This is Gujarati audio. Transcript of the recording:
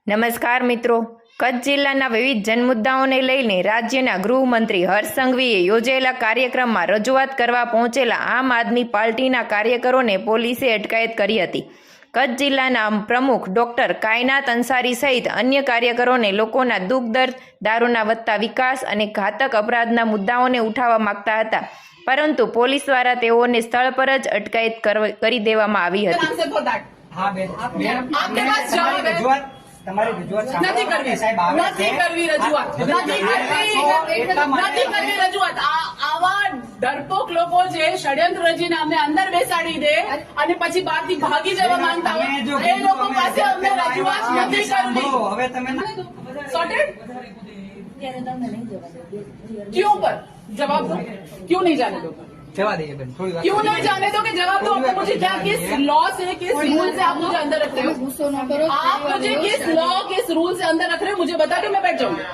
નમસ્કાર મિત્રો, કચ્છ જિલ્લાના વિવિધ જનમુદ્દાઓને લઈને રાજ્યના ગૃહમંત્રી હર્ષ સંઘવીએ યોજાયેલા કાર્યક્રમમાં રજૂઆત કરવા પહોંચેલા આમ આદમી પાર્ટીના કાર્યકરોને પોલીસે અટકાયત કરી હતી। કચ્છ જિલ્લાના પ્રમુખ ડોક્ટર કાયનાત અંસારી સહિત અન્ય કાર્યકરોને લોકોના દુઃખ દર્દ, દારૂના વધતા વિકાસ અને ઘાતક અપરાધના મુદ્દાઓને ઉઠાવવા માંગતા હતા, પરંતુ પોલીસ દ્વારા તેઓને સ્થળ પર જ અટકાયત કરી દેવામાં આવી હતી। તમારી રજૂઆત નથી કરવી રજૂઆત આવા ડરપોક લોકો જે ષડયંત્ર રચીને અમને અંદર બેસાડી દે અને પછી બહારથી ભાગી જવા માંગતા હોય એ લોકો પાસે અમને રજૂઆત નથી કરવી। હવે તમે સોર્ટેડ क्यों पर जवाब दो, क्यों नहीं जाने दो? जवाब दीजिए बहन, थोड़ी बात क्यों नहीं जाने दो? कि जवाब दो। आपको मुझे क्या किस लॉ से किस रूल से आप मुझे अंदर रख रहे हो? आप मुझे किस लॉ किस रूल से अंदर रख रहे हो मुझे बता के मैं बैठ जाऊंगी।